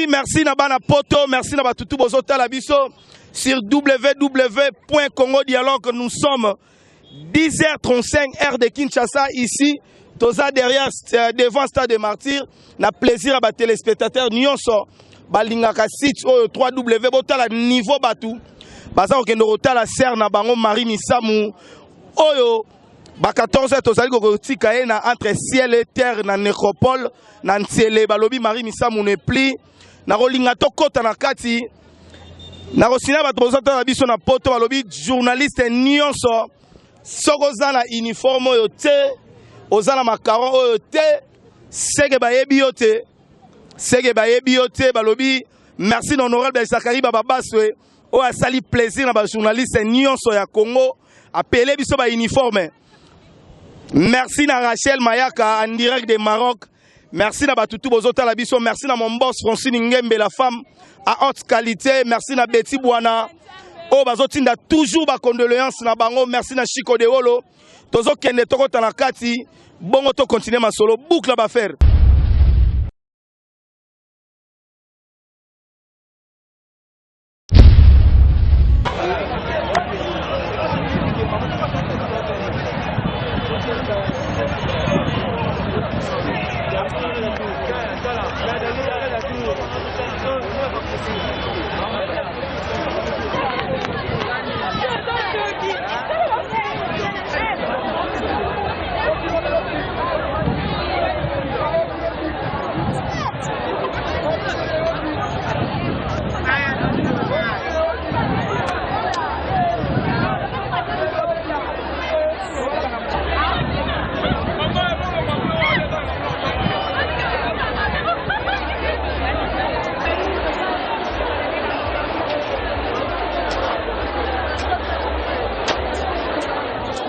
Merci Nabana Poto, merci Nabatutu Bozota Labiso sur www.congodialogue. Nous sommes 10h35 heure de Kinshasa ici. Toza derrière devant Stade des Martyrs. Na plaisir à ba téléspectateurs nyonso balingaka site au 3W botala niveau batu. Baza okendo rotala ser na bango Marie Misamu. Oyo ba 14h tozali ko tika na entre ciel et terre na nécropole na ntiele balobi Marie Misamu ne pli na rolinga to kota na kati na rosina ba tozata na biso na poto balobi journaliste nyonso soko za na uniforme oyo te ozala macaron oyo te sege bayebi yo te balobi merci l'honorable Zakari Baba Baswe o a sali plaisir na ba journaliste nyonso ya Congo appelé biso ba uniforme. Merci na Rachel Mayaka en direct de Maroc. Merci na Batutu Bozota la biso, merci na mon boss Francine Ngembe la femme à haute qualité, merci na Betty Bouana. Oh bazotinda toujours ba condoléances na bango, merci na Chico de Wolo. Tozo kende toko tanakati, bongo to continuer ma solo boucle ba faire.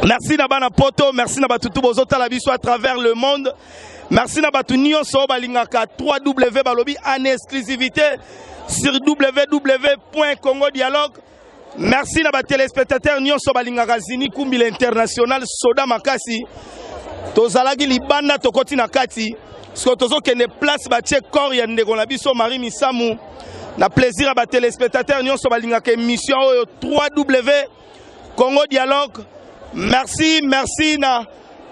Merci Nabana Poto, merci Nabatutu Bozota la biso à travers le monde. Merci Nabatu Nyonso balingaka 3W balobi en exclusivité sur www.congodialogue. Merci Nabat téléspectateurs Nyonso balingaka Zini Kumbi l'international Soda Makasi. Tozalagi libanda tokoti na kati. Sko tozo kende place batie corps ya ndeko na biso Marie Misamu. Na plaisir à ba téléspectateurs Nyonso balingaka émission 3W Congodialogue. Merci na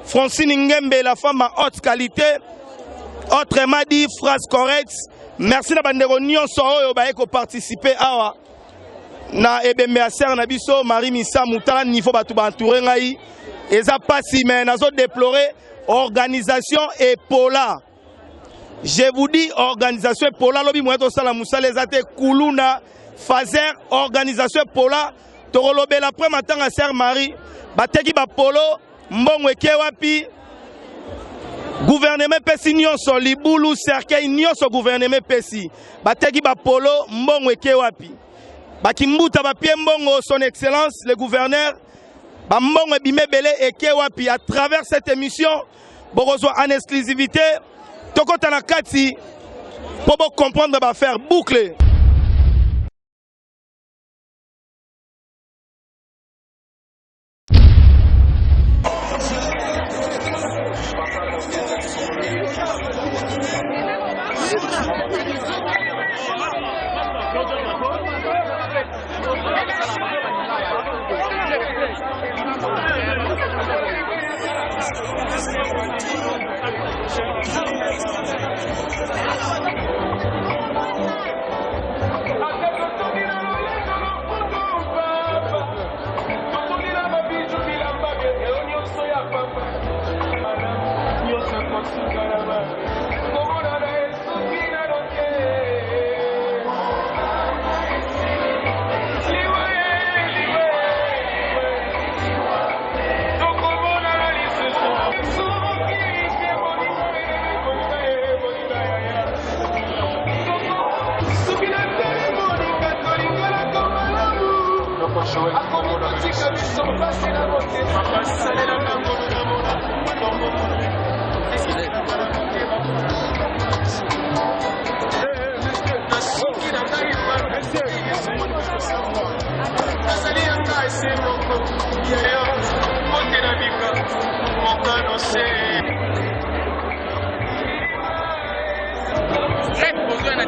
Francine Ngembe, la femme à haute qualité. Autrement dit, phrase correcte. Merci na bandeko nyonso oyo baeko participer awa. Na ebembe aser na biso Marie Misamu tala niveau batu ba entourer ngai. Eza pasi mais nazo déplorer organisation Epola. Je vous dis organisation Epola lobi mweto sala musale ezate kuluna fazer organisation Epola. Torolobe la première matin à Sœur Marie. Bateki ba polo mbongo eke wapi gouvernement pesi nyonso libulu cercueil nyonso gouvernement pesi bateki ba polo mbongo eke wapi bakimbuta ba pie mbongo son excellence le gouverneur ba mbongo bimebele eke wapi à travers cette émission borozo en exclusivité tokota na kati pour comprendre ba faire boucler. Besoin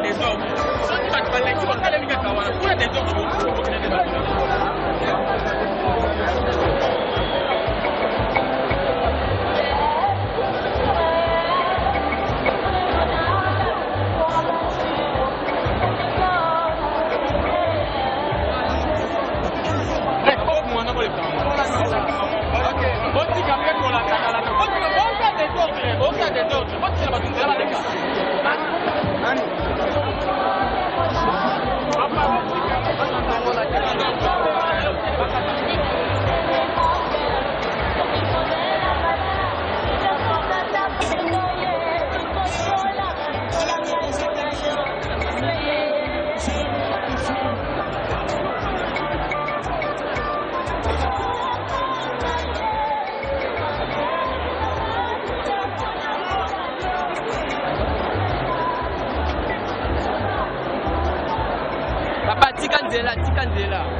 Tikandela.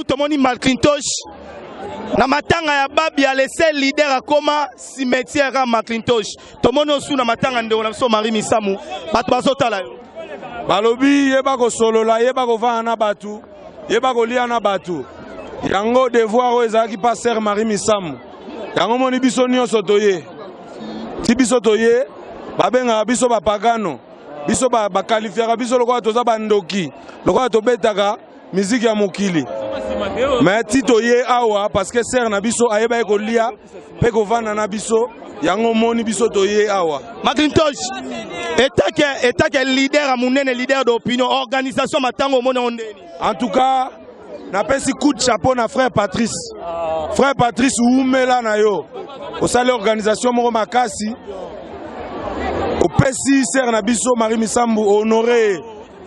tout tomoni McIntosh na matanga ya babi a laissé leader akoma cimetière à McIntosh tomoni osu na matanga ndeko na biso Marie Misamu bato bazotala yo balobi yeba ko solola yeba ko vana na batu yeba ko lia na batu yango devoir o ezaki pasteur Marie Misamu yango moni biso nyonso toye ti biso toye babenga biso bapagano biso bakalifiaka biso lokola toza bandoki lokola tobetaka musique ya mokili mais ti toye awa parce que ser na biso ayeba ekolia mpe kovanda na biso yango moni biso toye awa McIntosh etake leader a munene leader d'opinion organisation matango omoni ondeni en tout cas napesi coup de chapeau na frère Patrice umela na yo osali organisation moko makasi opesi ser na biso Marie Misambu honoré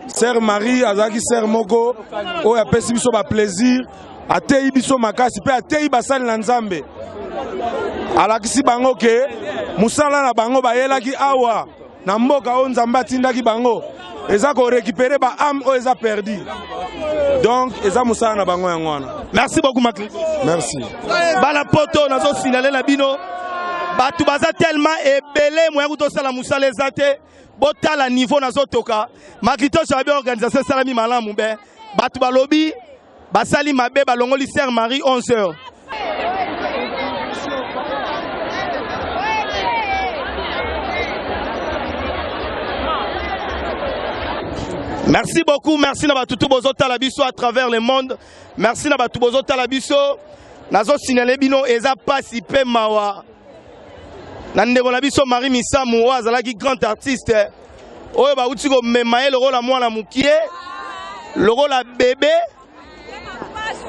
ser Marie azaki ser moko oyo apesi biso ba plaisir atei biso makasi pe atei basali na Nzambe alakisi bango ke musala na bango bayelaki awa na mboka o Nzambe atindaki bango eza ko récupérer ba âme o eza perdu donc eza musala na bango yango wana. Merci beaucoup Macri. Merci. Bala poto nazo signaler na bino batu baza tellement ebele moya kutosala musala eza te botala niveau nazo toka McIntosh abi organisation salami malamu be batu balobi basali mabe balongoli Sœur Marie 11h. Merci beaucoup, merci na batutu bozota la biso à travers le monde. Merci na batutu bozota la biso. Nazo signaler bino eza pasi pe mawa. Na ndeko na biso Marie Misamu azalaki grand artiste. Oyo ba uti ko memaye le rôle à mwana mukie. Le rôle à bébé.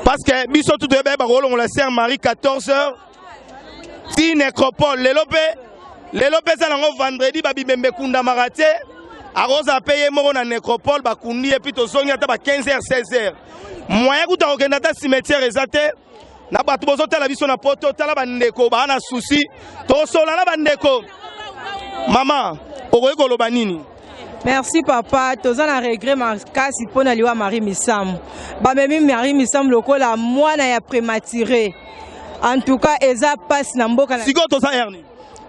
Parce que biso tout bébé ba rôle on la Sœur Marie 14h. Ti nécropole le lope ça nango vendredi ba bibembe kunda marate. Arosa paye moko na nécropole bakundi et puis tozongi ata ba 15h 16h. Moyen kuta okenda ta cimetière ezate na batu bozotala biso na poto tala bandeko ba na souci to sola na bandeko. Maman, okoyi koloba nini? Merci papa, toza na regret makasi pona liwa Marie Misamu. Ba memi Marie Misamu lokola mwana ya prématuré. En tout cas, eza passe na mboka na Sigo toza erni.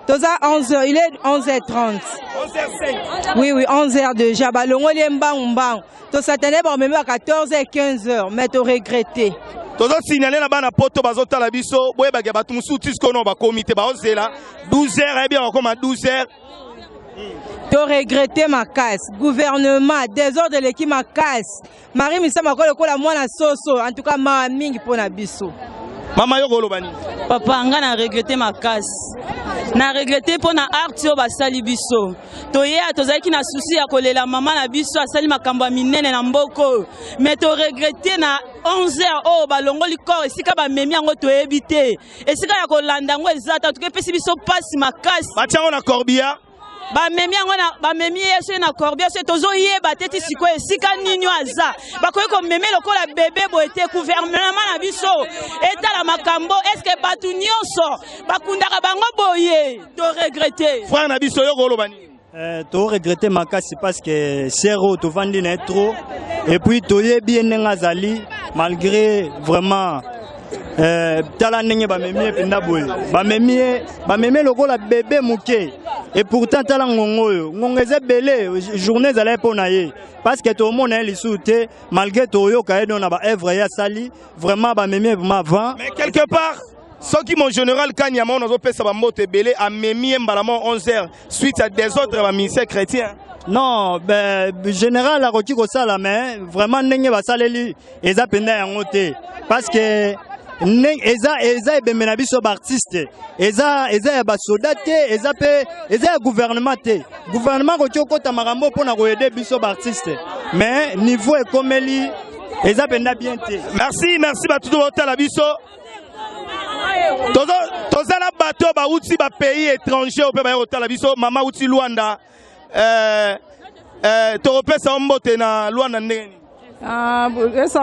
Toza 11h, il est 11h30. 11h05. Oui, 11h déjà. Balongo liemba mbang. To s'attendait par même à 14h, 15h, mais to regretté. Tozo signaler na bana poto bazota la biso, boye ba batu musuti skono ba comité ba ozela 12h et bien comme à 12h. To regretté ma casse. Gouvernement, désordre de l'équipe ma casse. Marie Misamu ko la mwana soso, en tout cas ma mingi pona biso. Mama yo kolobani. Papa nga na regretter ma casse. Na regretter pour na artio basali biso. Toye atozaki na souci ya kolela mama na biso asali makambo minene na mboko. Mais to regretter na 11h oh balongoli corps esika ba memi yango to ebité. Esika ya kolanda ngo ezata to pesi biso passe ma casse. Batiango na corbia. Ba memi yango na ba memi yeso na corbia se tozo yeba teti siko esika ninyo aza. Ba koyi ko memi lokola bébé bo été gouvernement na biso. Eta la makambo est-ce que batu nyonso bakundaka bango boye to regretter. Frère na biso yo kolobani. To regretter makasi parce que sero to vandi na trop et puis toye bien ngazali malgré vraiment tala ndenge bamemi ependa boye bamemi lokola bébé muke et pourtant tala ngongo oyo ngongo eza belé journée ezala mpona ye parce que tomona lisusu te malgré toyoka ye na ba œuvre ya sali vraiment bamemi vraiment avant. Mais quelque part ceux qui mon général Kanyama on a pesa ba mbote belé a memi mbalamo 11h suite à des autres ministères chrétiens. Non, général a roti ko sala mais vraiment ndenge basaleli eza penda yango te parce que eza ebemena biso ba artiste eza ya ba soldat te eza ya gouvernement te gouvernement ko tiokota makambo pona ko aider biso ba artiste mais niveau ekomeli eza penda bien te. Merci batutu botala biso toza na bato ba uti ba pays étranger pe ba yotala biso mama uti Luanda toropesa mbote na Luanda ndeni. Esa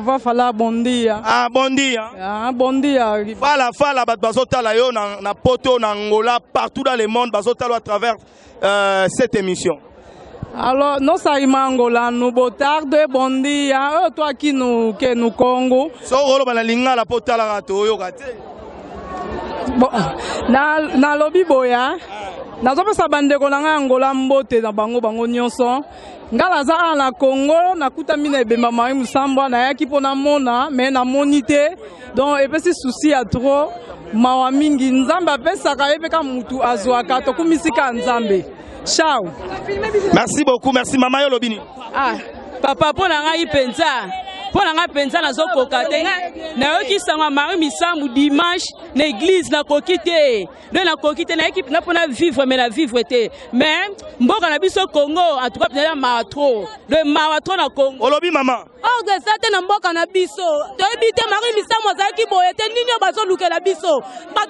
va fala bondia. Bondia. Bondia. Fala bat bazotala yo na poto na Angola partout dans le monde bazotala à travers cette émission. Alors, nous sommes Angola, nous botarde, bon dia, toi qui nous Congo. So rolo bana lingala potala rato yo kate. Bon, na lobby boya. Nazopesa bandeko na Angola mbote na bango nyonso. Ngala za na Congo nakuta mina ebemba Marie Musambwa na yaki pona mona mais na monite. Donc epesi souci ya trop mawa mingi nzambe apesaka yebeka mutu azwaka to kumisika nzambe. Ciao. Merci beaucoup, merci Mama yo lobini. Ah, papa pona ngai penza. Pona ngai penza na zokoka te. Na yoki sanga Marie Misambu dimanche na église na kokite. Do na kokite na équipe na pona vivre mais na vivre te. Mais mboka na biso Congo en tout cas peut-être maatro. De maatro na Congo. Olobi mama. Oh de ça te na mboka na biso. To ebite Marie Misambu azaki boye te nini bazo lukela biso.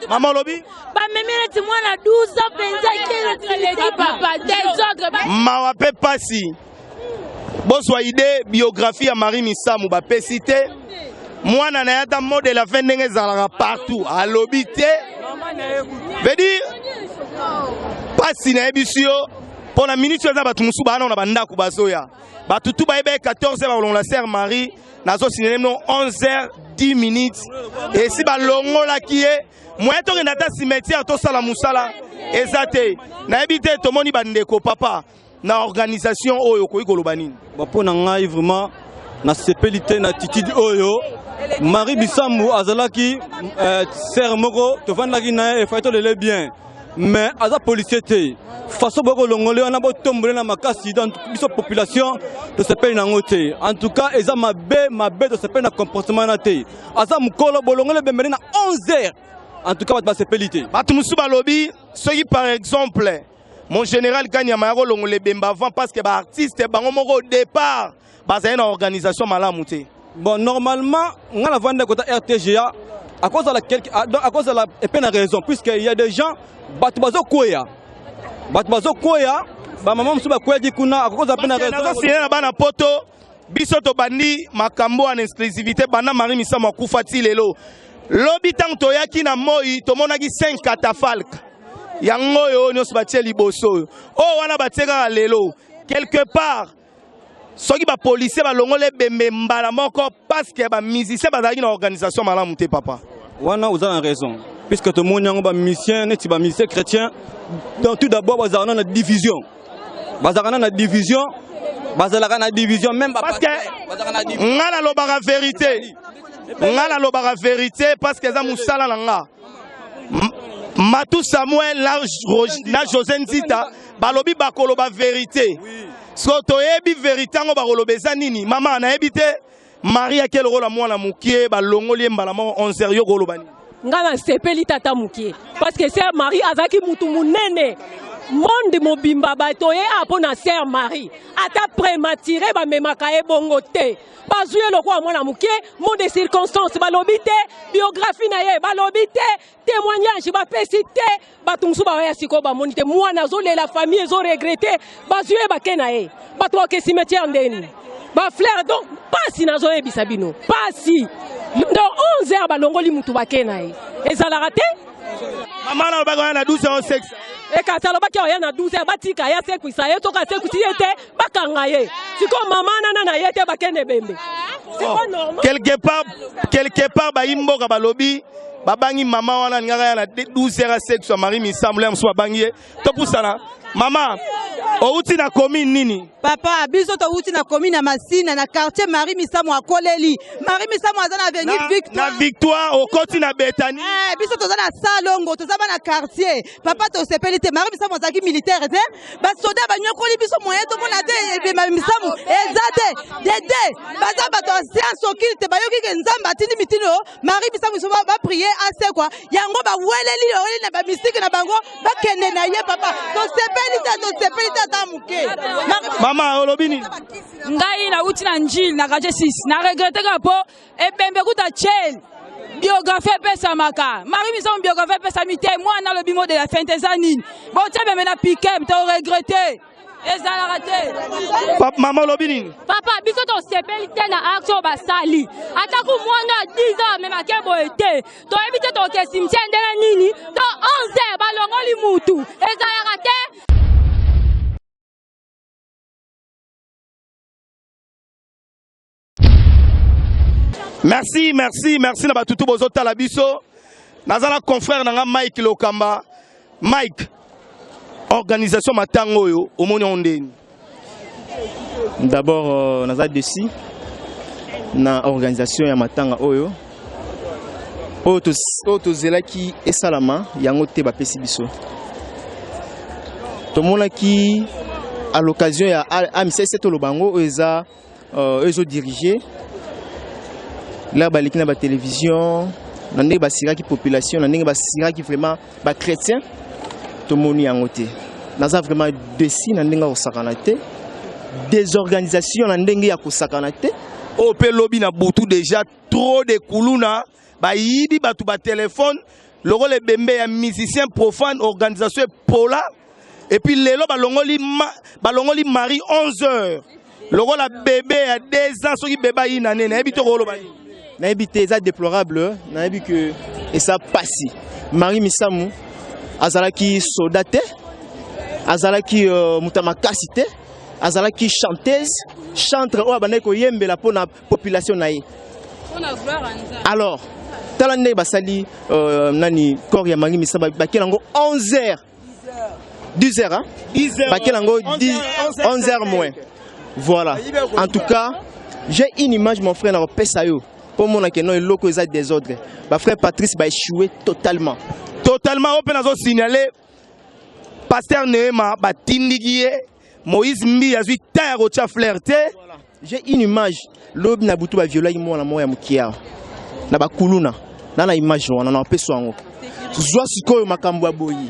Mama olobi. Ba memele ti mwana 12 ans penza ke papa des autres. Mawa pe pasi. Boswa idée biographie ya Marie Misambu ba pesite. Mwana na yata modèle la fin ndenge zalaka partout à l'obité. Veut dire pasi na ebisio pour la minute za batu musu bana na banda ku bazoya. Batu tu ba ebe 14h ba la sœur Marie nazo sinene no 11h10 minutes et si ba longola kié moyen to ngenda ta cimetière to sala musala ezate na ebité to moni bandeko papa na organisation oyo ko ikoloba nini. Ba pona ngai vraiment na sepelité na attitude oyo Marie Misambu azalaki sœur moko to vandaki na e faito lele bien mais aza policier te façon boko longole wana bo tombole na makasi dans biso population to sepeli na ngote en tout cas eza mabe to sepeli na comportement na te aza mukolo bolongole bembeli na 11h en tout cas ba sepelité batu musu balobi soki par exemple mon général Kanyama yako longole bemba avant parce que ba artiste bango moko au départ bazali na organisation malamu te. Bon, normalement, on a la vente de côté RTGA à cause de la épine raison, puisqu'il y a des gens, Batubazo Koya, maman Msuba Koya dit qu'on a à cause de la peine raison. Si on a bana poto, bisoto bandi makambo en exclusivité, bana Marie Misambu kufati lelo. Lobi tang toyaki na moi, tomonaki 5 catafalques. Yango yo nyos batie liboso. Oh wana bateka lelo. Quelque part. Soki ba policier ba longole bembe mbala moko parce que ba musicien bazaki na organisation malamu te papa. Wana vous avez raison. Puisque tout le monde est musicien, neti ba musicien chrétien, donc tout d'abord bazana na division. Bazana na division, même parce que ngala lobaka vérité. Ngala lobaka vérité parce que za musala nanga. Matou Samuel na José Nzita balobi bakoloba vérité. Soto ebi vérité ngo bakolobeza nini mama na ebite Maria quel rôle la mwana mukie ba longoli mbala mo 11h yo kolobani ngana sepeli tata mukie parce que sœur Marie azaki mutu munene monde mobimba batoye apona sœur Marie ata prématuré ba memaka e bongo te bazuye lokwa mwana mukie monde de circonstances balobite biographie na ye balobite témoignage ba pesite batumsu ba ya siko ba monite mwana zole la famille zo regretter bazuye ba kenae batwa ke cimetière ndeni ba frère donc pas si nazo e bisabino pas si dans 11h balongoli mutu ba kenae ezala raté mama na ba na 12h sexe e katalo ba kya na 12h batika ya sekwisa ye toka sekwisi yete bakanga ye siko mama na yete ba kene bembe c'est pas normal quelque part ba imboka balobi babangi mama wana ngaka ya na 12h sexe Marie Misambu ya mso babangi to pusana mama outi na commune nini papa biso to outi na commune na Masina na quartier Marie Misambu akoleli Marie Misambu azana avenue Victoire na Victoire au côté na Betani biso to zana salongo to zaba na quartier papa to sepelite Marie Misambu azaki militaire te ba soda ba nyokoli biso moyen to mona te Marie Misambu ezate dede baza bato science occulte bayoki ke nzamba tindi mitino Marie Misambu so ba prier assez quoi yango ba weleli oli na ba mystique na bango ba kende na ye papa to sepelite ta muke mama olobini ngai na uti na njili na kaje 6 na regrette ka po e bembe kuta chel biographie pesa maka Marie Misambu biographie pesa mite mwana lobi mo de la fin des années bon tu bembe na piqué to regretter ezala raté mama olobini papa biso to sepelite na action basali ataku mwana 10 ans même akebo ete to ebite to ke cimetière ndena nini to 11h balongoli mutu ezala raté Merci na batutu bozota la biso. Nazala confrère nanga Mike Lokamba. Mike, organisation matango yo omoni ondeni. D'abord naza desi na organisation ya matanga oyo. Oyo tozelaki esalama yango te bapesi biso. Tomonaki à l'occasion ya AMCC Tolobango oyo ezo diriger là baliki na ba télévision na ndenge basiraki population na ndenge basiraki vraiment ba chrétien tomoni yango te. Naza vraiment desi na ndenge kosakana te. Des organisations na ndenge ya kosakana te. O pe lobby na butu déjà trop de kuluna ba yibi batu ba téléphone loko le bembe ya musicien profane organisation pola et puis lelo balongoli mari 11h loko la bébé à 2 ans soki bébé yi na nene ebito ko loba na ebité ça déplorable na ebi que et ça passe Marie Misamu azalaki soldate azalaki mutamakasi te azalaki chanteuse chantre o abandaki koyembela pona population na ye. Alors tala ndenge basali nani corps ya Marie Misamu bakelango 11h 10h hein 10h bakelango 11h moins. Voilà. En tout cas, j'ai une image mon frère na pesa yo pour mon que non loko eza désordre. Ba frère Patrice ba échoué totalement. Totalement open azo signaler pasteur Neema ba tindigiye Moïse Mbi azui terre tia flirté. J'ai une image lobi na butu ba viola yi mona moya mukia. Na ba kuluna. Na image wana na peso yango. Zwa sikoyo makambo ya boyi.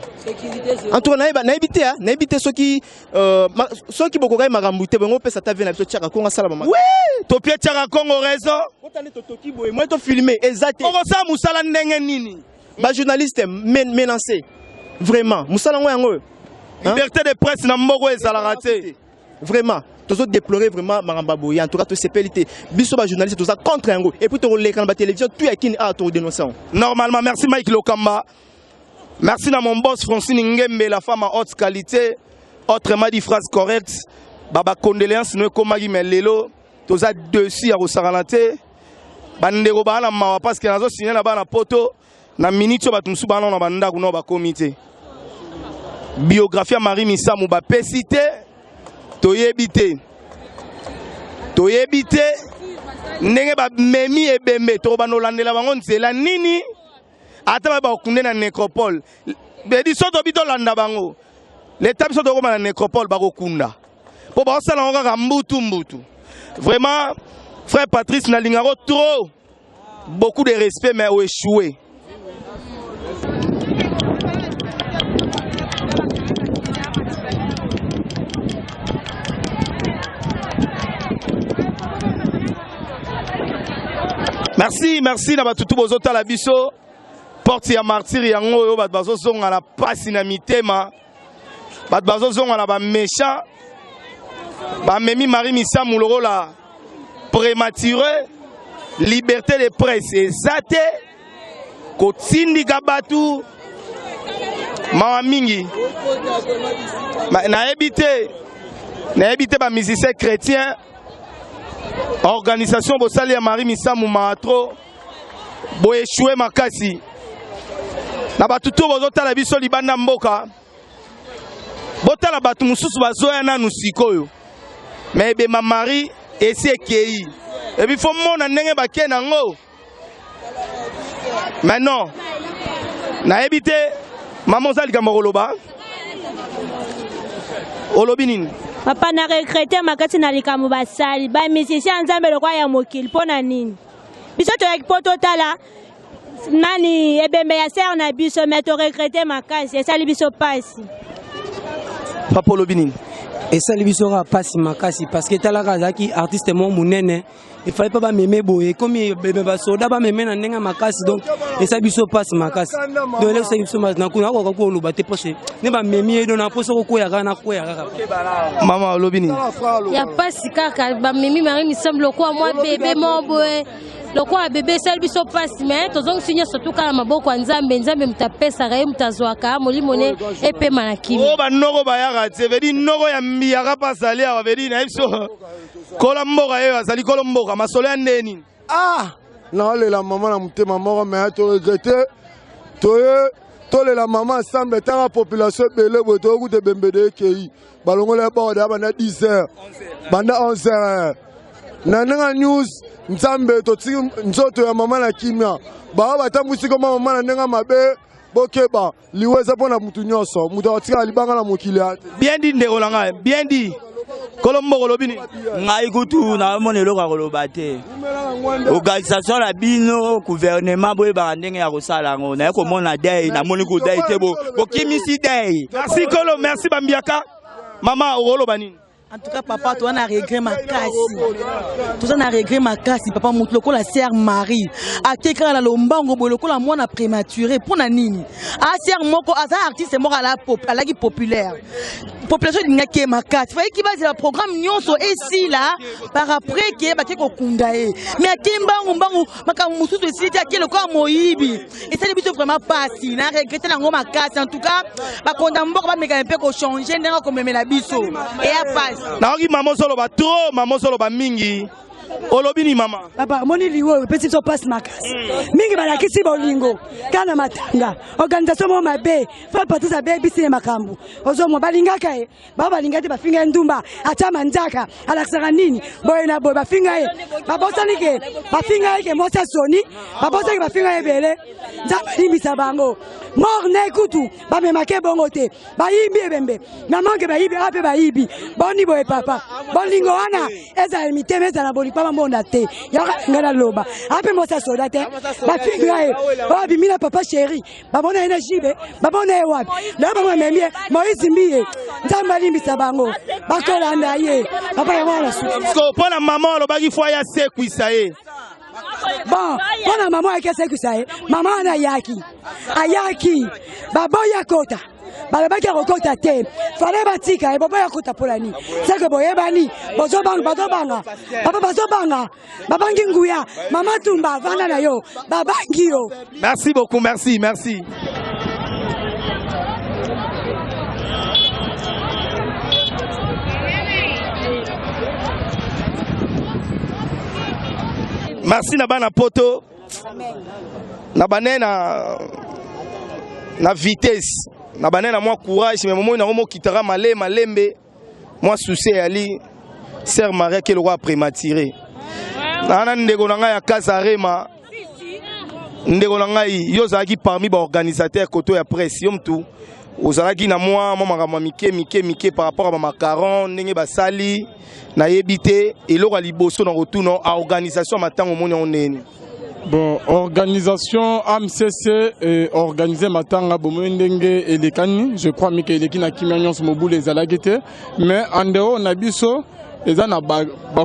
En tout cas na ebité soki bokokai makambo te bongo pesa ta vie na biso tiaka konga sala mama. Oui, to pie tiaka kongo réseau. Otane to toki boyi, moi to filmer exact. Oko sa musala ndenge nini? Ba journaliste menacé. Vraiment, musala ngo yango. Liberté de presse na mboko ezala raté. Vraiment. Tous autres déplorer vraiment Marambaboy. En tout cas, tous ces pélités. Biso ba journaliste, tous ça contre un go. Et puis, tu l'écran de la télévision, tout est qui a tout dénoncé. Normalement, merci Mike Lokamba. Merci à mon boss Francine Ngembe, la femme à haute qualité. Autrement dit, phrase correcte. Baba condoléances, nous comme Lelo. Tous ça dessus à Rosaranate. Bandero Bana Mawa, parce que nous avons signé là-bas na poto. Na minute, batumsu Bana na banda ou ba comité. Biographie à Marie Misamu, ba pesité. Toyebite ndenge ba memi ebembe to ba nolandela bango nzela nini ata ba okunde na nécropole bedi soto bito landa bango l'état biso to koma na nécropole ba kokunda po ba osala ngo ka mbutu vraiment frère Patrice na lingaro trop beaucoup de respect mais au échoué. Merci na batutu bozota la biso porte ya martyr yango yo bat bazo zonga na pasi na mitema bat bazo zonga na ba méchant ba memi Marie Misamu lokola prématuré liberté de presse ezate kotindika batu mawa mingi na ebité ba musicien chrétien organisation bosali ya Marie Misamu maatro bo échoué makasi na batutu bozotala biso libanda mboka botala batu mususu bazoya nanu sikoyo mais ebema Marie esi ekei ebi fo mona ndenge bake nango mais non na ebite mama ozali likambo koloba olobi nini papa na regrete makati na likambo basali ba musicien nzambe lokwa ya mokili pona nini biso to poto tala nani ebembe ya ser na biso mais to regrete makasi esali biso pasi papa olobi nini esali biso ka pasi makasi parce que talaka zaki artiste mo munene il fallait pas m'aimer boye comme bébé basoda ba m'aimer na ndenga makasi donc esali biso pasi makasi donc le c'est biso na kuna ko ko lo baté poche ne ba m'aimer do na poche ko ya kana ko ya kaka mama olobi nini ya pasi kaka ba m'aimer Marie Misamu quoi moi bébé mon boye lokwa bébé esali biso pasi mais tozong signer surtout kala maboko nzambe mutapesa kaye mutazwaka molimone epema na kimi o ba noko ba yaka te vedi noko ya mbiyaka pasali ya vedi na biso kola mboka ye azali kolo mboka masolo ya ndeni na la maman na mutema moko mais to regretter to la maman ensemble ta la population belé boto ku te bembede kei balongola ba da bana 10h banda 11h na nga news nzambe to tsi nzoto ya maman na kimia ba batambusi ko maman na nga mabe bokeba liweza pona mutu nyoso mutu atika libanga na mokili ate bien dit ndeko langa bien dit kolombo kolobini ngai kutu na monelo ka koloba te organisation la bino gouvernement boye ba ndenge ya kosala ngo na ko mona dei na moni ko dei te bo kimisi dei. Merci Kolo, merci Bambiaka. Mama okoloba nini? En tout cas, papa, toi, on a regret ma casse. Tout ça, on a regret ma casse. Papa, mon loko la sœur Marie. A quelqu'un la lombango, boloko la moi, on a prématuré. Pour na nini? A sœur moko, a ça artiste mort à la populaire. Population de ngake ma casse. Fallait qu'il va dire le programme nyonso ici là. Par après, qui est battu au kundae. Mais à timbango, bango, maka musu de cité à quel corps moibi. Et ça, les bisous vraiment pas si. On a regretté la ma casse. En tout cas, bah, quand on va me un peu qu'on change, on comme me la biso. Et à passe. Naoki maman solo ba trop, maman solo ba mingi. Olobini mama. Papa, moni liwo petit so passe makasi. Mingi balakisi bolingo. Kana matanga. Organisation mo mabe. Fa partout sa baby sine makambu. Ozo mo balingaka e. Ba balingati ba finga ndumba. Acha manzaka. Alaksaka nini? Boy na boy ba finga e. Ba bosani ke. Ba finga e ke mosa soni. Ba bosani ba finga e bele. Nzamba limisa bango. Mor ne kutu. Ba me make bongo te. Ba yimbi ebembe. Na manke ba yibi ape ba yibi. Boni boy papa. Bolingo wana. Eza limite meza na boli papa mbona te. Yaka ngana loba. Ape mosa soda te. Ba finga e. Ba bimina papa chéri. Ba bona ena jibe. Ba bona e wapi. Na ba memie. Moïse mbiye. Nzamba limisa bango. Ba kola ndaye. Papa ya mwana su. Ko pona maman lo bagi fo ya sekwisa e. Bon, pona maman ya sekwisa e. Maman na yaki. Ayaki. Babo ya kota. Balabaki rokota te. Fallait batika e baba ya kota polani. C'est que boyebani. Bozo banga. Papa bozo banga. Babangi nguya. Mama tumba vanda na yo. Babangi yo. Merci beaucoup, merci, merci. Merci na bana poto. Na banena na vitesse. Na banena moi courage mais moment na mo kitara malembe moi souci ali sœur Marie qui le roi prématuré. Na ndeko na nga ya Kasarema. Ndeko na ngai yo zaki parmi ba organisateurs koto ya presse yo mtu. Ozalaki na moi makambo mike par rapport à macaron ndenge basali na yebite eloko liboso na retourno à organisation matango moni onene. Bon, organisation AMCC et organisé matanga bomendenge elekani, je crois que eleki na kimyanyon mobule ezalagite, mais en dehors na biso ezana ba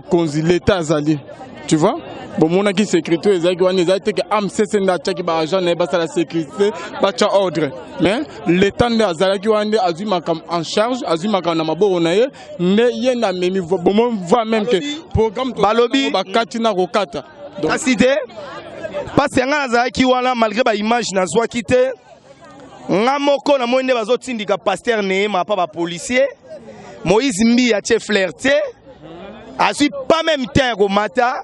konzi l'état azali. Tu vois? Bon mon qui sécurité ezaki wana ezali que AMCC na tchaki ba agent na ba la sécurité ba cha ordre. Mais l'état nde azalaki wana azui makam en charge, azui makam na maboko na ye, ne ye na memi bon mon voit même que programme balobi ba katina rokata. Donc cité parce que nga nazalaki wana malgré ba image na zwaki te nga moko na moinde bazotindika pasteur Neema pa ba policier Moïse Mbi a che flirté azui pas même temps ko mata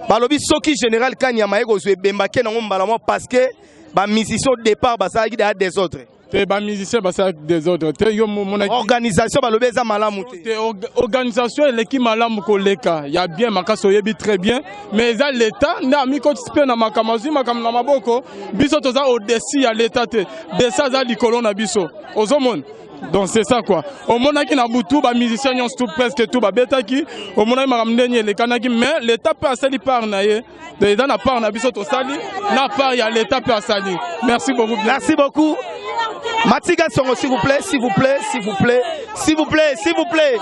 balobi soki général Kanyama eko zwe bembake na ngombala mo parce que ba musicien au départ basalaki des autres. Te ba musicien basa des autres te yo mon organisation balobi eza malamu te organisation eleki malamu koleka ya bien makaso yebi très bien mais eza l'état na miko tspe na makamazi makam na maboko biso toza au-dessus ya l'état te de ça za likolo na biso ozomon. Donc c'est ça quoi. Au monde qui n'a boutou ba musicien nyons tout presque tout ba betaki au monde makam ndenye le kanaki mais l'état peut sali par naye de dans na part na biso to sali na part ya l'état peut sali. Merci beaucoup. Merci beaucoup. Matiga Songo, s'il vous plaît, s'il vous plaît, s'il vous plaît, s'il vous plaît, s'il vous plaît.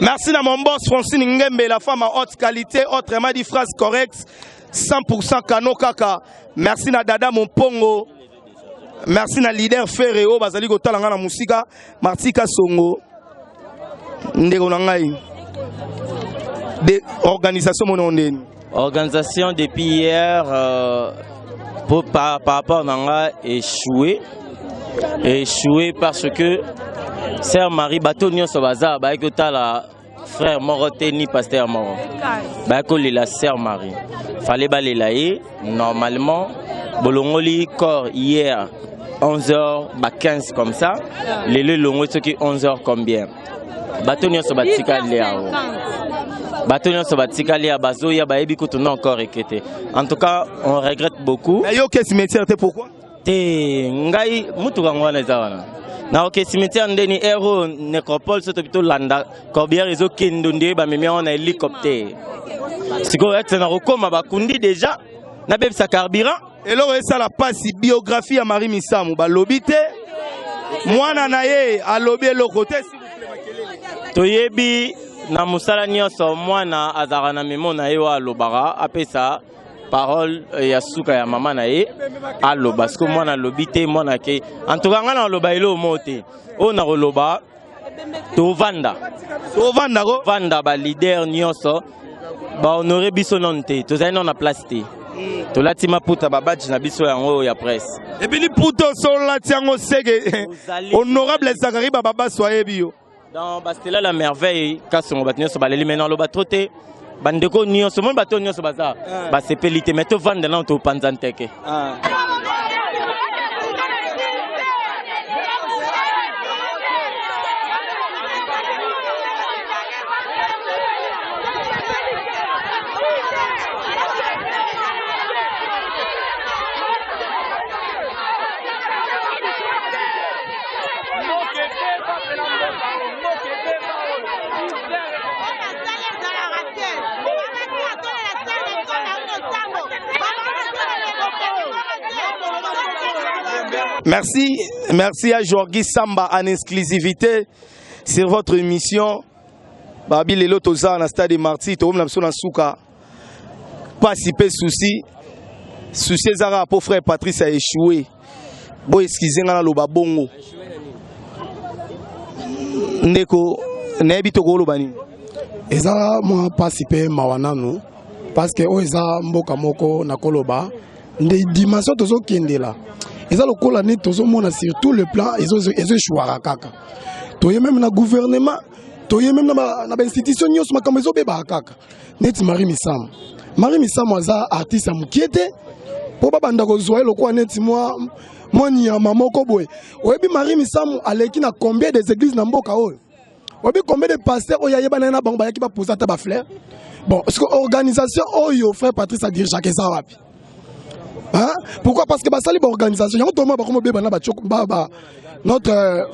Merci à mon boss Francine Ngembe, la femme à haute qualité, autrement dit phrase correcte, 100% Kano Kaka. Merci à Dada mon Pongo. Merci à leader Ferreo, Bazali Gotalanga na Musika, Matika Songo. Ndeko Nangai. Des organisations monondées. Organisation depuis hier, par rapport à Nanga, échoué parce que Sœur Marie Batonio Sobaza, Baïkota la frère Moroté ni pasteur Moro. La sœur Marie. Fallait balayer ye. Normalement, bolongoli corps hier 11h, 15 comme ça. Les longs ce qui 11h combien? Batonio sobatika léao. Batonio sobatika léa bazo ya baebi kutuna encore équité. En tout cas, on regrette beaucoup. Mais yo qu'est-ce cimetière pourquoi? Te ngai mutu kangwana zawana. Na ok cimetière ndeni héros nécropole soto bito landa corbière ezo kendo ndé ba memi on hélicoptère. Siko ex na rokoma bakundi déjà na bebisa carburant. Et là ça la passe biographie à Marie Misamu ba lobité. Mwana na ye a lobé le côté. Toyebi na musala nyonso mwana azara na memo na ye wa lobara apesa parole ya suka ya mama na ye alo parce que mwana lobité mwana ke en tout cas ngana loba ilo mote o na loba to vanda ba leader nyonso ba honorer biso nonte to zai na place te to latima puta ba badge na biso yango ya presse et puis li puto so latiango sege honorable Zakari baba soye bio dans Bastela la merveille kasongo batnyo so baleli maintenant loba troté bandeko nyonso mon bato nyonso baza ba sepelite mais to vanda na to panzanteke Merci à Jorgi Samba en exclusivité sur votre émission. Babi Lelo Toza na stade Marty, to na biso na suka. Pas si peu souci. Souci Zara pour frère Patrice a échoué. Bo excusez nga na loba bongo. Ndeko nebi to ko loba ni. Eza moi pas si peu mawananu parce que o eza mboka moko na koloba nde dimension tozo kendela. Ils ont le col année tous sur tout le plan ils ont choisi kaka. Toye même na gouvernement, toye même na institution nyos makambo zo beba kaka. Net Marie Misamu. Marie Misamu aza artiste amkiete. Po baba ndako zoe le ko net moi ni maman ko boy. Oyebi Marie Misamu aleki na combien des églises na mboka oyo. Oyebi combien de pasteurs oyayeba na bango ba yaki ba poser ta ba fleur. Bon, parce que organisation oyo frère Patrice a dirigé Jacques Zawapi. Hein? Pourquoi? Parce que basali ba organisation notre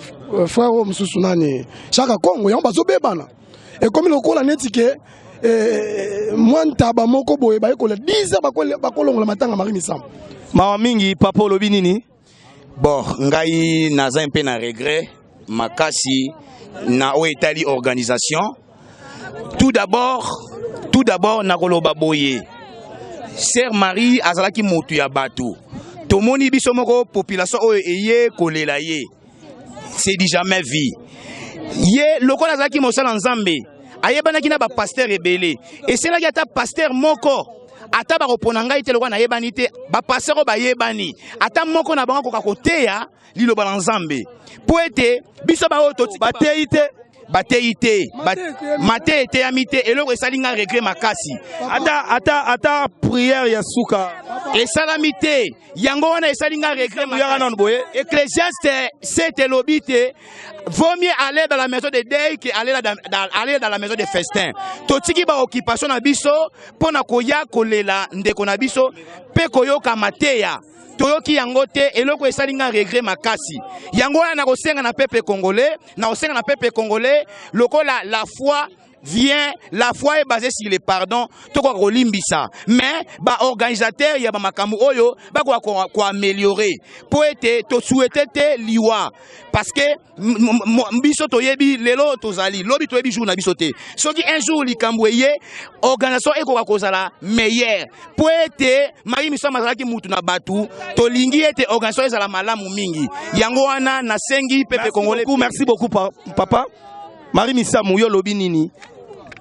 frère Msusunani Chaka Kongo yamba zo bebana et comme le ko la netike mwanta ba moko boye ba ko le 10 ba ko longola matanga Marie Misamu mama mingi papa lobi nini bon ngai naza un peu na regret makasi na o etali organisation tout d'abord na koloba boye Sœur Marie azalaki motu ya bato. Tomoni biso moko population oyo eye kolela ye. C'est du jamais vu. Ye loko azalaki mosala nzambe. Ayebanaki na ba pasteur ebele. Et c'est là qu'il y a ta pasteur moko. Ata ba kopona ngai te loko na yebani te. Ba pasteur ba yebani. Ata moko na bango ko koteya lilo ba nzambe. Po ete biso ba oto bateite bateite mate ete amite eloko esalinga regret makasi ata prière ya suka esalamite yango wana esalinga regret makasi boye Ecclésiaste 7 lobite vaut mieux aller dans la maison de deuil que aller dans la maison de festin totiki ba occupation na biso pona koya kolela ndeko na biso pe koyoka mateya toyoki yango te eloko esalinga regret makasi yango wana na kosenga na peuple congolais lokola la foi vient, la foi est basée sur le pardon, to ko kolimbisa mais ba organisateur ya ba makambo oyo ba ko améliorer pour être to souhaiter te liwa parce que biso to yebi lelo tozali lobi to yebi jour na biso te soki un jour likambo ye organisation eko ko kozala meilleur pour être Marie Misamu azalaki mutu na batu to lingi ete organisation ezala malamu mingi yango wana na sengi pepe congolais. Merci beaucoup papa. Marie Misamu yo lobi nini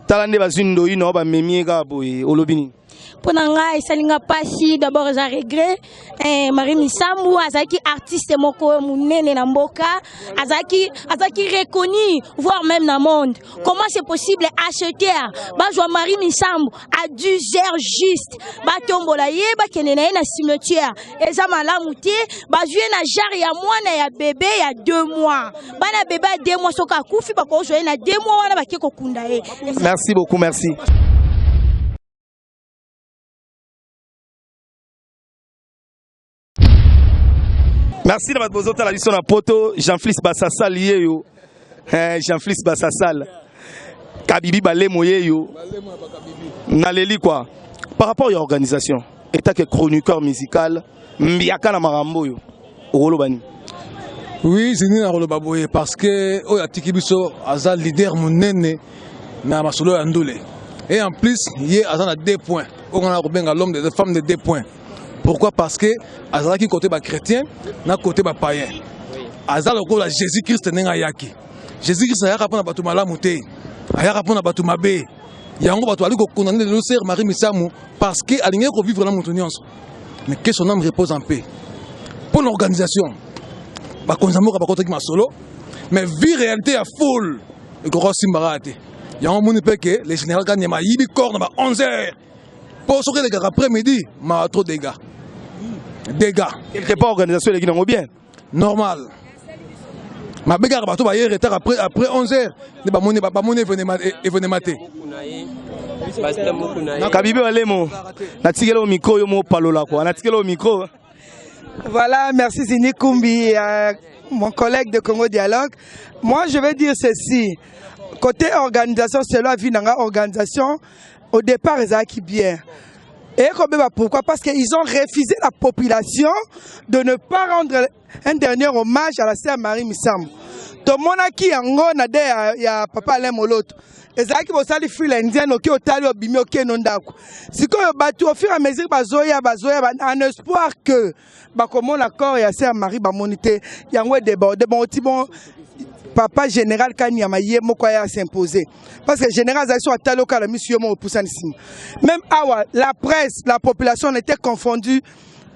talande bazindo ino ba memiega boye olobini Pour nanga esalinga pasi d'abord za regret Marie Misambu azaki artiste moko munene na mboka azaki reconnu voire même dans le monde. Comment c'est possible acheter ba joa Marie Misambu à 10 heures juste ba tombola ye ba kene na cimetière eza malamu te ba jouer na jar ya mwana ya bébé ya 2 mois bana bébé ya 2 mois soka kufi ba ko jouer na 2 mois wana ba keko kunda ye. Merci beaucoup, merci. Merci de votre bozota la mission na poto Jean-Fils Bassasal yeyo. Jean-Fils Bassasal. Kabibi balemo yeyo. Naleli quoi. Par rapport à l'organisation, état que chroniqueur musical, mbiaka na marambo yo. Olobani. Oui, c'est na Rolobaboye parce que oya tikibiso aza leader monene na masolo ya ndole. Et en plus, il y a 2 points. On a l'homme des femmes de 2 points. Pourquoi? Parce que Azala qui côté chrétien, na côté païen. Azala le Jésus-Christ n'est yaki. Jésus-Christ a rapport à batu malamuté, a rapport à batu mabé. Yango batu ali ko condamner le sœur Marie Misambu parce que aligné ko vivre la montoniance. Mais que son âme repose en paix. Pour l'organisation, ba konzamo ka ba côté ma solo, mais vie réalité à full. Et ko simbarate. Yango moni pe que les général gagne ma yibi corps na 11h. Pour ce que les gars après-midi, ma trop de dégâts. Dégâts. Quelque part organisation les gens bien. Normal. Ma bagarre bateau va y retard après 11h. Ne pas monnaie venez mater. Kabibi walemo. Natikela au micro yo mo palola quoi. Natikela au micro. Voilà, merci Zini Kumbi, mon collègue de Congo Dialogue. Moi, je vais dire ceci. Côté organisation, c'est la vie dans l'organisation. Au départ, ils ont bien. Et pourquoi? Parce qu'ils ont refusé la population de ne pas rendre un dernier hommage à la sœur Marie Misambu. Tout le monde qui a un il y a papa Alain Moloto. Et ça qui va salir fil indien au Tali au Bimi au Kenondaku. Si quand batu au fur et à mesure bazoya en espoir que comment l'accord et la sœur Marie bamonité il y a un débordé bon papa général Kanyama yé mokoya s'imposer parce que général Zaïso a talo kala monsieur mo poussanissim. Même awa la presse, la population était confondue.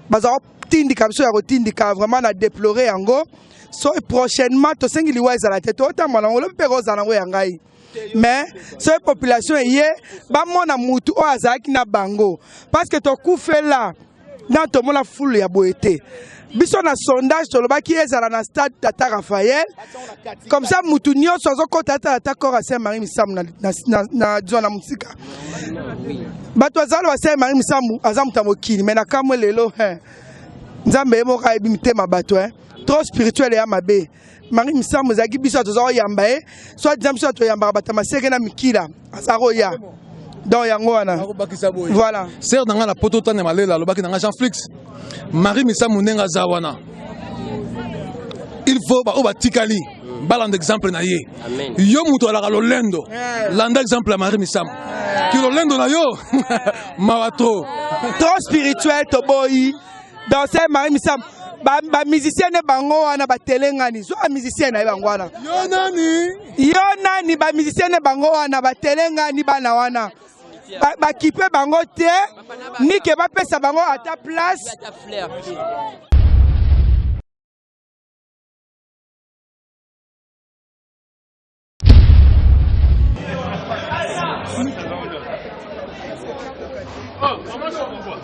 Bazaro tindika biso ya rotindika vraiment na déplorer yango. So prochainement to sengi liwa ezala tete ota mwana ngolo pe roza nango yangai. Mais cette population yé ba mona mutu o azaki na bango parce que to kufe là dans to mona foule ya boete. Biso na sondage to loba ki ezala na stade Tata Raphaël comme ça mutu nyonso azoko tata corps à Saint Marie Misambu na zona musika bato azalo wa Saint Marie Misambu azamuta mokili mais na kamwe lelo nzambe mo ka ebimtema bato trop spirituel ya mabe Marie Misambu zaki biso tozo yamba soit disant biso to yamba batama seke na mikila azaro ya donc yango wana voilà sœur dans la poto tane malela lobaki dans Jean-Flix Marie Misambu nenga zawana il faut ba obatikali balan d'exemple na ye yo muto ala lolendo landa exemple à Marie Misambu ki lolendo na yo mawato trop spirituel to boy dans cette Marie Misambu ba musicien ne bango wana ba telengani so a musicien na bango wana yo nani ba musicien ne bango wana ba telengani bana wana ba kipe bango te ni ke ba pesa bango à ta place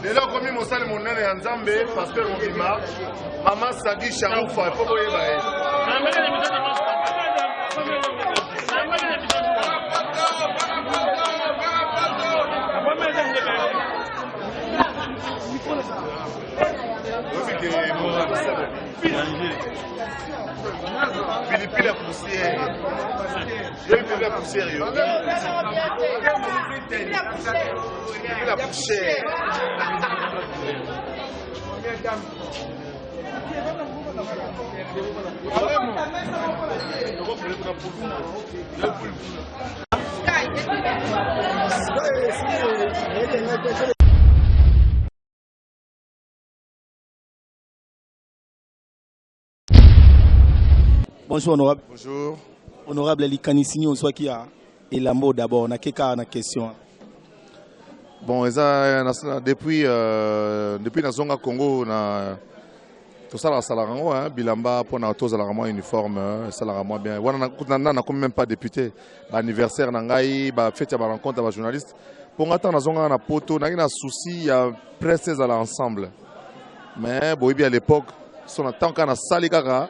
lelo komi mosali monene ya nzambe pasteur mobima mama Sagi Sharufa po boyeba ye Pilipili ya poussière. Pilipili ya poussière yo. Pilipili ya poussière. Bonjour honorable. Bonjour. Honorable Likanisini on soit qui a et la mot d'abord na keka na question. Bon, depuis Nazonga Congo, tout ça, ça la bilamba pour na tous la uniforme, ça la bien. On n'a même pas député. Anniversaire nangai, fête ya rencontre avec journaliste. Pour attendre Nazonga na poto, na un souci, il y a presque à l'ensemble. Mais bon, à l'époque, son tant qu'on a sali kaka,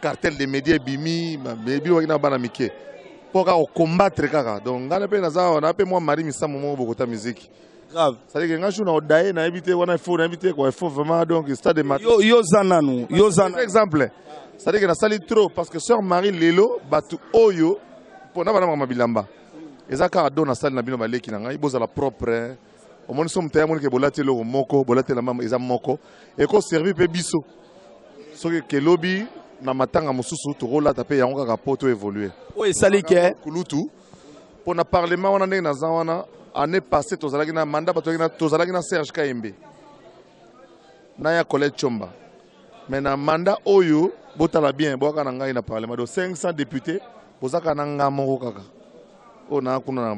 cartel des médias bimi, baby wagina banamike. Pour combattre kaka. Donc, on a appelé moi Marie Missa Momo Bogota musique. Grave. C'est-à-dire que quand je suis daye, on a invité, il faut vraiment donc stade de mat. Yo zananu. Par exemple, c'est-à-dire que na sali trop parce que sœur Marie Lelo batu oyo pour na bana mama bilamba. Ezaka ado na sali na bino baleki na ngai boza la propre. Au moins somme tayamoni ke bolate lo moko, bolate la mama eza moko et ko servi pe biso. So que lobby na matanga mosusu to rola taper yango kaka poto évoluer. Oui, sali ke kulutu. Pour na parlement on a na zawana année passée tozalaki na mandat tozalaki na Serge Kaembe. Na ya Colette Chomba. Mais na mandat oyo botala bien boka na ngai na parlement de 500 députés bozaka na ngamo kaka. On a kuna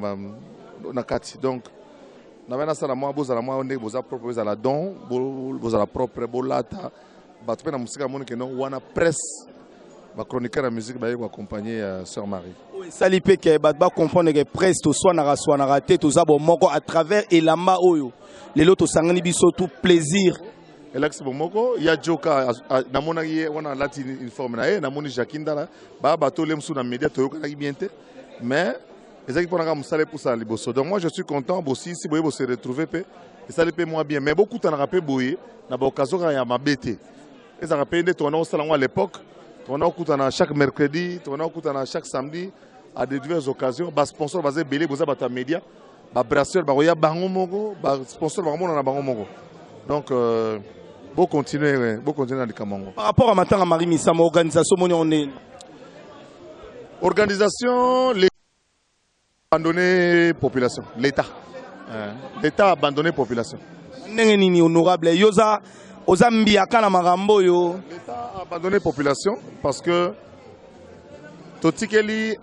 na kati donc na bana sala moi bozala moi onde boza propre bozala don bozala propre bolata batpe na musika moni que non wana presse ba chroniqueur la musique ba accompagner sœur Marie. Sali pe ke ba comprendre que presse to soit na raté to za bo moko à travers elamba oyo lelo to sangani biso tout plaisir. Alex Bomoko ya joka na mona ye wana lati uniforme na na moni Jakinda la ba bato lemsu na média to yoka bien te mais les équipes ont musale pour ça liboso. Donc moi je suis content aussi si boye se retrouver pe et ça le moi bien mais beaucoup t'en rappelé boye na ba occasion ya mabete. Et ça rappelle ton nom salon à l'époque. On a écouté chaque mercredi, on a écouté chaque samedi à de diverses occasions. Bas sponsor basé belé boza bata média, bas brasseur ba roya bango mongo, bas sponsor ba mongo na bango mongo. Donc beau continuer dans le Kamongo. Par rapport à Matanga Marie Missa, organisation on est organisation l'État a abandonné population, l'État. L'État a abandonné population. Nengeni honorable Yoza Ozambia kana marambo yo. L'État a abandonné population parce que totikeli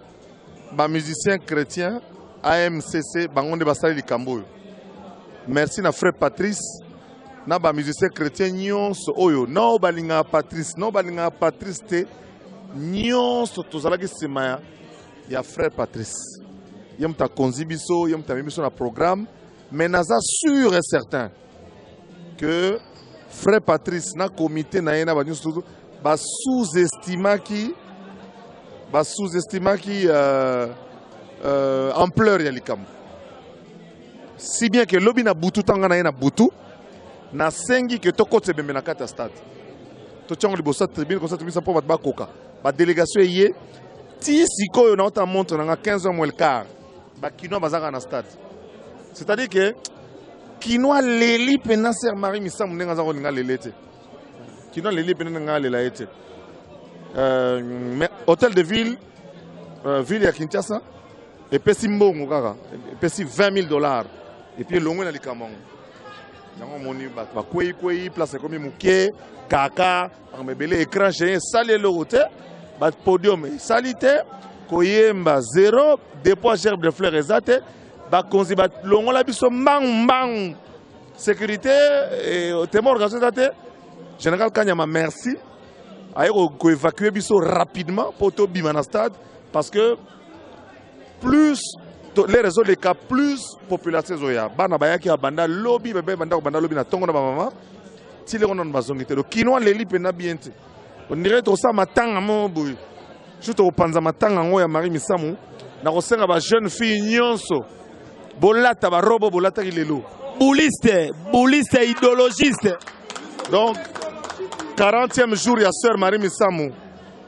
ba musiciens chrétiens AMCC bangonde basali likambo. Merci na frère Patrice na ba musiciens chrétiens nyonso oyo no balinga Patrice te nyonso tozalaki sima ya frère Patrice. Yem ta konzibiso, yem ta miso na programme mais naza sûr et certain que frère Patrice na comité na yena ba nyonso ba sous-estima ki ampleur ya likambo. Si bien que lobi na butu tanga na yena butu na sengi que to kote bembe na kata stade. To tchongo libosa tribune comme ça tribune pour ba koka. Ba délégation yé ti sikoyo na ota montre na 15h moins le quart. Ba kino bazaka na stade. C'est-à-dire que kino leli pena sœur Marie Missa munenga za koninga lelete. Kino leli pena nga lela ete. Mais hôtel de ville ville ya Kinshasa et pesi mbongo kaka. Pesi $20,000 et puis longo na likamongo. Yango moni ba kwei place comme muké kaka amebele écran géant salé le route ba podium salité koyemba 0 dépôt gerbe de fleurs ezate ba konzi ba longo la biso mbang sécurité et témoin organisation général Kanyama merci aye ko évacuer biso rapidement pour to bima na stade parce que plus les réseaux les cas plus population zoya bana bayaki abanda lobby bébé banda banda lobby na tongo na mama ti le konon bazongite do kino leli pena bien te on dirait to ça matanga mo boy surtout panza matanga ngo ya Marie Missamu na kosenga ba jeune fille nyonso bolata ba robo bolata lelo bouliste idéologiste. Donc 40e jour ya sœur Marie Missamu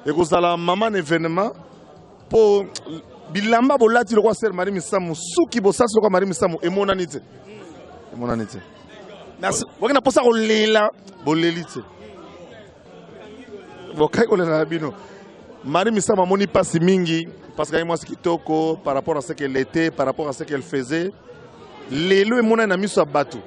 et kozala maman événement pour bilamba bolati le roi sœur Marie Missamu suki bosas le roi Marie Missamu et monanité. Merci. Vous avez pensé au lela bolelite. Vous avez bino. Marie Missamu moni pas mingi parce que moi ce qui toko par rapport à ce qu'elle était, par rapport à ce qu'elle faisait. Lelo et mona na miso abatu.